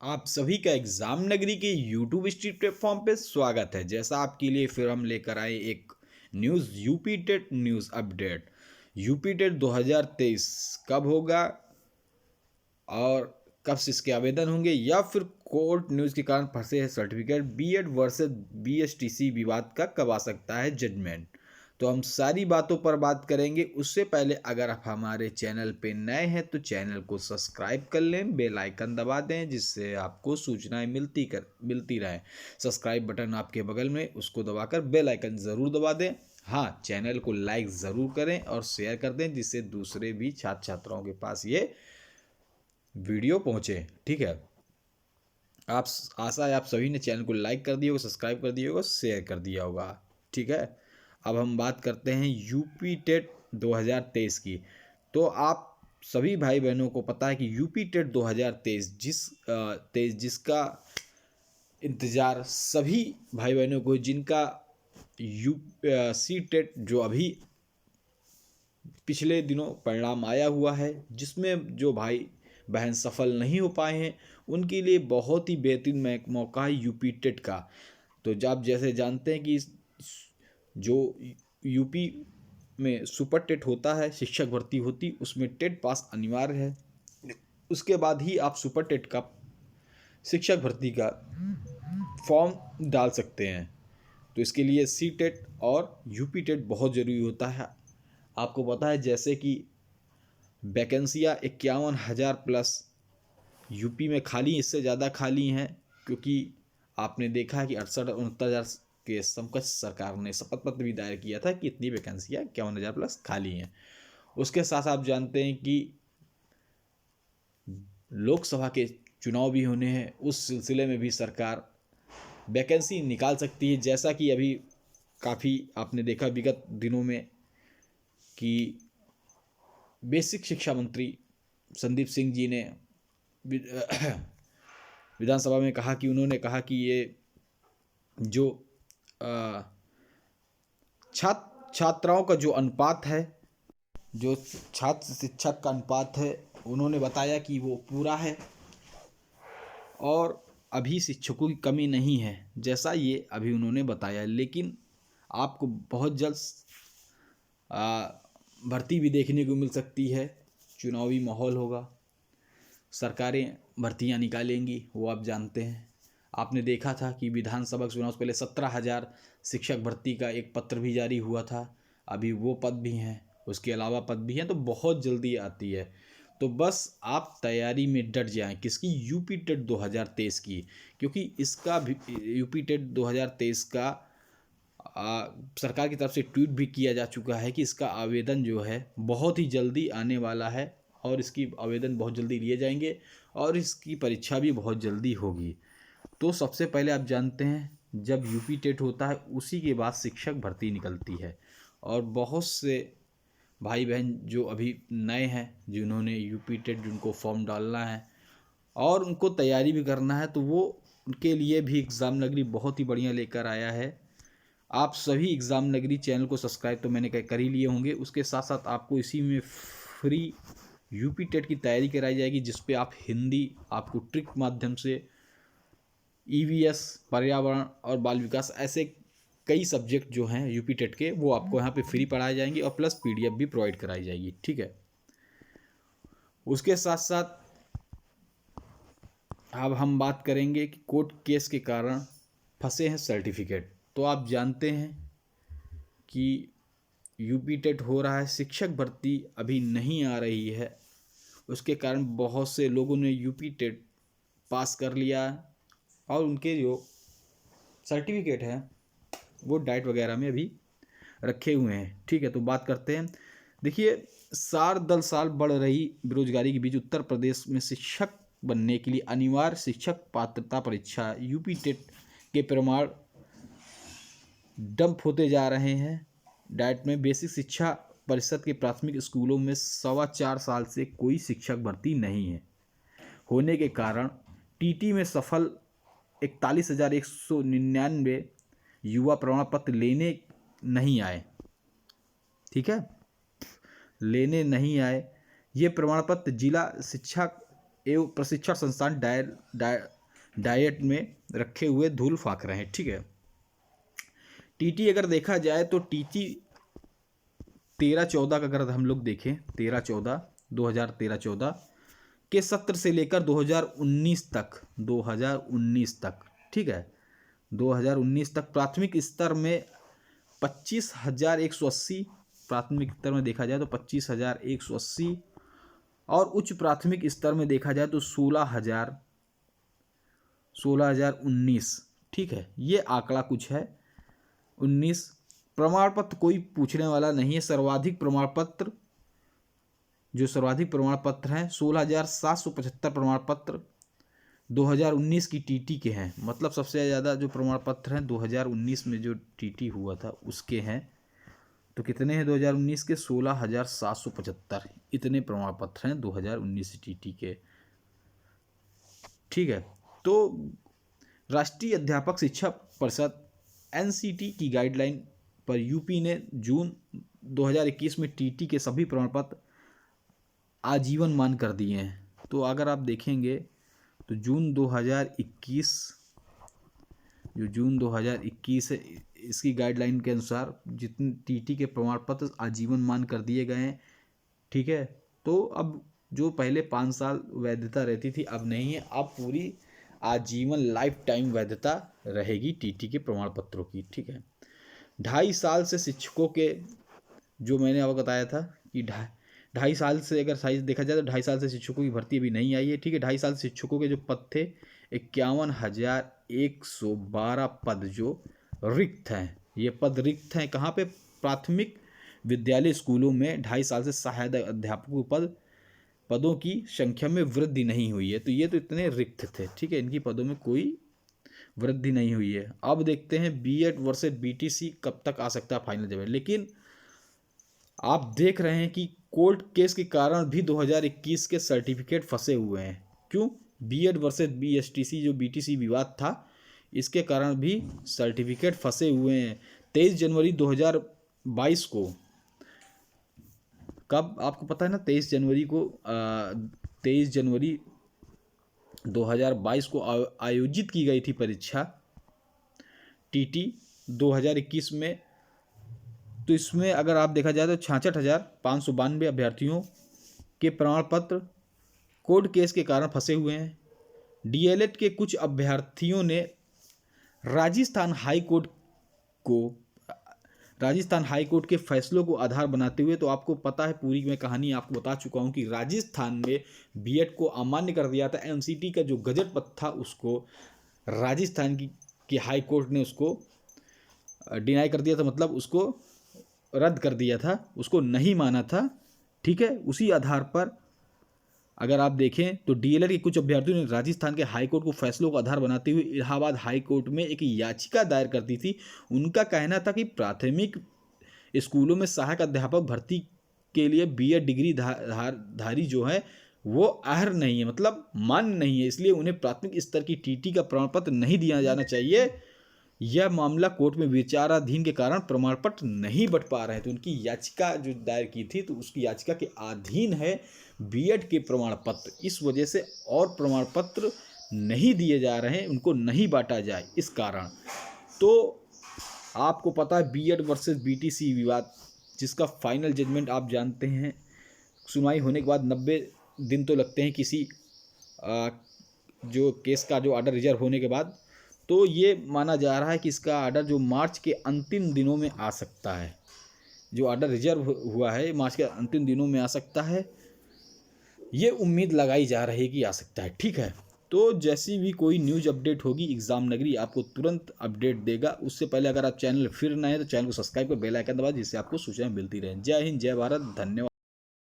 आप सभी का एग्जाम नगरी के यूट्यूब स्ट्रीट प्लेटफॉर्म पे स्वागत है। जैसा आपके लिए फिर हम लेकर आए एक news UP TET news update. UP TET 2023 कब होगा और कब से इसके आवेदन होंगे, या फिर कोर्ट न्यूज़ के कारण फंसे हैं सर्टिफिकेट, बीएड वर्सेस बीएसटीसी विवाद का कब आ सकता है जजमेंट। तो हम सारी बातों पर बात करेंगे। उससे पहले अगर आप हमारे चैनल पे नए हैं तो चैनल को सब्सक्राइब कर लें, बेल आइकन दबा दें जिससे आपको सूचनाएं मिलती रहें। सब्सक्राइब बटन आपके बगल में, उसको दबाकर बेल आइकन ज़रूर दबा दें। हाँ, चैनल को लाइक ज़रूर करें और शेयर कर दें जिससे दूसरे भी छात्र छात्राओं के पास ये वीडियो पहुँचे। ठीक है, आप आशा है आप सभी ने चैनल को लाइक कर दिया होगा, सब्सक्राइब कर दिया होगा, शेयर कर दिया होगा। ठीक है, अब हम बात करते हैं यूपी टेट 2023 की। तो आप सभी भाई बहनों को पता है कि यूपी टेट 2023 जिसका इंतज़ार सभी भाई बहनों को, जिनका यू सी टेट जो अभी पिछले दिनों परिणाम आया हुआ है, जिसमें जो भाई बहन सफल नहीं हो पाए हैं उनके लिए बहुत ही बेहतरीन मौका है यूपी टेट का। तो जब आप जैसे जानते हैं कि जो यूपी में सुपर टेट होता है, शिक्षक भर्ती होती, उसमें टेट पास अनिवार्य है। उसके बाद ही आप सुपर टेट का शिक्षक भर्ती का फॉर्म डाल सकते हैं। तो इसके लिए सी टेट और यूपी टेट बहुत ज़रूरी होता है। आपको पता है जैसे कि वैकेंसियाँ 51,000 प्लस यूपी में खाली, इससे ज़्यादा खाली हैं, क्योंकि आपने देखा है कि 68-69,000 के समकक्ष सरकार ने शपथ पत्र भी दायर किया था कि इतनी वैकेंसियाँ 51,000 प्लस खाली हैं। उसके साथ आप जानते हैं कि लोकसभा के चुनाव भी होने हैं, उस सिलसिले में भी सरकार वैकेंसी निकाल सकती है। जैसा कि अभी काफ़ी आपने देखा विगत दिनों में कि बेसिक शिक्षा मंत्री संदीप सिंह जी ने विधानसभा में कहा कि उन्होंने कहा कि ये जो छात्राओं का जो अनुपात है, जो छात्र शिक्षक का अनुपात है, उन्होंने बताया कि वो पूरा है और अभी शिक्षकों की कमी नहीं है, जैसा ये अभी उन्होंने बताया। लेकिन आपको बहुत जल्द भर्ती भी देखने को मिल सकती है। चुनावी माहौल होगा, सरकारें भर्तियां निकालेंगी, वो आप जानते हैं। आपने देखा था कि विधानसभा चुनाव से पहले 17,000 शिक्षक भर्ती का एक पत्र भी जारी हुआ था। अभी वो पद भी हैं, उसके अलावा पद भी हैं, तो बहुत जल्दी आती है। तो बस आप तैयारी में डट जाएं। किसकी? यूपी टेट 2023 की। क्योंकि इसका भी यूपी टेट 2023 का सरकार की तरफ से ट्वीट भी किया जा चुका है कि इसका आवेदन जो है बहुत ही जल्दी आने वाला है और इसकी आवेदन बहुत जल्दी लिए जाएंगे और इसकी परीक्षा भी बहुत जल्दी होगी। तो सबसे पहले आप जानते हैं जब यूपी टेट होता है उसी के बाद शिक्षक भर्ती निकलती है। और बहुत से भाई बहन जो अभी नए हैं, जिन्होंने यूपी टेट जिनको फॉर्म डालना है और उनको तैयारी भी करना है, तो वो उनके लिए भी एग्ज़ाम नगरी बहुत ही बढ़िया लेकर आया है। आप सभी एग्ज़ाम नगरी चैनल को सब्सक्राइब तो मैंने कर ही लिए होंगे। उसके साथ साथ आपको इसी में फ्री यूपी टेट की तैयारी कराई जाएगी, जिस पे आप हिंदी, आपको ट्रिक माध्यम से ईवीएस, पर्यावरण और बाल विकास, ऐसे कई सब्जेक्ट जो हैं यूपी टेट के, वो आपको यहाँ पे फ्री पढ़ाए जाएंगे और प्लस पीडीएफ भी प्रोवाइड कराई जाएगी। ठीक है, उसके साथ साथ अब हम बात करेंगे कि कोर्ट केस के कारण फंसे हैं सर्टिफिकेट। तो आप जानते हैं कि यूपी टेट हो रहा है, शिक्षक भर्ती अभी नहीं आ रही है, उसके कारण बहुत से लोगों ने यूपी टेट पास कर लिया और उनके जो सर्टिफिकेट हैं वो डाइट वगैरह में अभी रखे हुए हैं। ठीक है, तो बात करते हैं। देखिए, साल दर साल बढ़ रही बेरोजगारी के बीच उत्तर प्रदेश में शिक्षक बनने के लिए अनिवार्य शिक्षक पात्रता परीक्षा यूपी टेट के प्रमाण डंप होते जा रहे हैं। डाइट में बेसिक शिक्षा परिषद के प्राथमिक स्कूलों में 4.25 साल से कोई शिक्षक भर्ती नहीं है होने के कारण टीटी में सफल 41,199 युवा प्रमाण पत्र लेने नहीं आए। ठीक है, लेने नहीं आए। ये प्रमाण पत्र जिला शिक्षा एवं प्रशिक्षण संस्थान डाइट में रखे हुए धूल फाँक रहे हैं। ठीक है, टीटी अगर देखा जाए तो टीटी 13-14 का अगर हम लोग देखें 2013-14 के सत्र से लेकर 2019 तक, ठीक है, 2019 तक प्राथमिक स्तर में 25,180, प्राथमिक स्तर में देखा जाए तो 25,180 और उच्च प्राथमिक स्तर में देखा जाए तो 16,019। ठीक है, ये आंकड़ा कुछ है। 19 प्रमाण पत्र कोई पूछने वाला नहीं है। सर्वाधिक प्रमाण पत्र हैं 16,775 प्रमाण पत्र 2019 की टीटी के हैं। मतलब सबसे ज़्यादा जो प्रमाण पत्र हैं 2019 में जो टीटी हुआ था उसके हैं। तो कितने हैं 2019 के? 16,775 इतने प्रमाण पत्र हैं 2019 टीटी के। ठीक है, तो राष्ट्रीय अध्यापक शिक्षा परिषद एनसीटी की गाइडलाइन पर यूपी ने जून 2021 में टीटी के सभी प्रमाण पत्र आजीवन मान कर दिए हैं। तो अगर आप देखेंगे तो जून 2021 है, इसकी गाइडलाइन के अनुसार जितने टीटी के प्रमाण पत्र आजीवन मान कर दिए गए हैं। ठीक है, तो अब जो पहले 5 साल वैधता रहती थी अब नहीं है, अब पूरी आजीवन लाइफ टाइम वैधता रहेगी टीटी के प्रमाण पत्रों की। ठीक है, 2.5 साल से शिक्षकों के, जो मैंने आपको बताया था कि 2.5 साल से अगर साइज देखा जाए तो 2.5 साल से शिक्षकों की भर्ती अभी नहीं आई है। ठीक है, 2.5 साल से शिक्षकों के जो पद थे 51,112 पद जो रिक्त हैं, ये पद रिक्त हैं कहाँ पे? प्राथमिक विद्यालय स्कूलों में 2.5 साल से सहायक अध्यापकों पदों की संख्या में वृद्धि नहीं हुई है। तो ये तो इतने रिक्त थे। ठीक है, इनकी पदों में कोई वृद्धि नहीं हुई है। अब देखते हैं बीएड वर्सेस बीटीसी कब तक आ सकता है फाइनल जवाब। लेकिन आप देख रहे हैं कि कोर्ट केस के कारण भी 2021 के सर्टिफिकेट फंसे हुए हैं। क्यों? बीएड वर्सेस बीएसटीसी जो बीटीसी विवाद था इसके कारण भी सर्टिफिकेट फंसे हुए हैं। 23 जनवरी 2022 को, कब आपको पता है ना? 23 जनवरी 2022 को आयोजित की गई थी परीक्षा टीटी 2021 में। तो इसमें अगर आप देखा जाए तो 66,592 अभ्यर्थियों के प्रमाण पत्र कोर्ट केस के कारण फंसे हुए हैं। डीएलएड के कुछ अभ्यर्थियों ने राजस्थान हाई कोर्ट के फैसलों को आधार बनाते हुए, तो आपको पता है पूरी मैं कहानी आपको बता चुका हूं कि राजस्थान में बीएड को अमान्य कर दिया था। एमसीटी का जो गजट पत्र था उसको राजस्थान की हाई कोर्ट ने उसको डिनाई कर दिया था, मतलब उसको रद्द कर दिया था, उसको नहीं माना था। ठीक है, उसी आधार पर अगर आप देखें तो डीएलएड के कुछ अभ्यर्थियों ने राजस्थान के हाई कोर्ट को फैसलों को आधार बनाते हुए इलाहाबाद हाई कोर्ट में एक याचिका दायर कर दी थी। उनका कहना था कि प्राथमिक स्कूलों में सहायक अध्यापक भर्ती के लिए बीएड डिग्री धारी जो है वो अहर नहीं है, मतलब मान्य नहीं है, इसलिए उन्हें प्राथमिक स्तर की टीटी का प्रमाण पत्र नहीं दिया जाना चाहिए। यह मामला कोर्ट में विचाराधीन के कारण प्रमाण पत्र नहीं बंट पा रहे थे। उनकी याचिका जो दायर की थी तो उसकी याचिका के अधीन है बीएड के प्रमाण पत्र, इस वजह से और प्रमाण पत्र नहीं दिए जा रहे हैं, उनको नहीं बांटा जाए इस कारण। तो आपको पता है बीएड वर्सेस बीटीसी विवाद जिसका फाइनल जजमेंट आप जानते हैं, सुनवाई होने के बाद 90 दिन तो लगते हैं किसी जो केस का जो ऑर्डर रिजर्व होने के बाद। तो ये माना जा रहा है कि इसका ऑर्डर जो मार्च के अंतिम दिनों में आ सकता है। जो ऑर्डर रिजर्व हुआ है मार्च के अंतिम दिनों में आ सकता है, ये उम्मीद लगाई जा रही है कि आ सकता है। ठीक है, तो जैसी भी कोई न्यूज़ अपडेट होगी एग्जाम नगरी आपको तुरंत अपडेट देगा। उससे पहले अगर आप चैनल फिर नए हैं तो चैनल को सब्सक्राइब कर बेल आइकन दबा जिससे आपको सूचनाएं मिलती रहें। जय हिंद, जय भारत, धन्यवाद।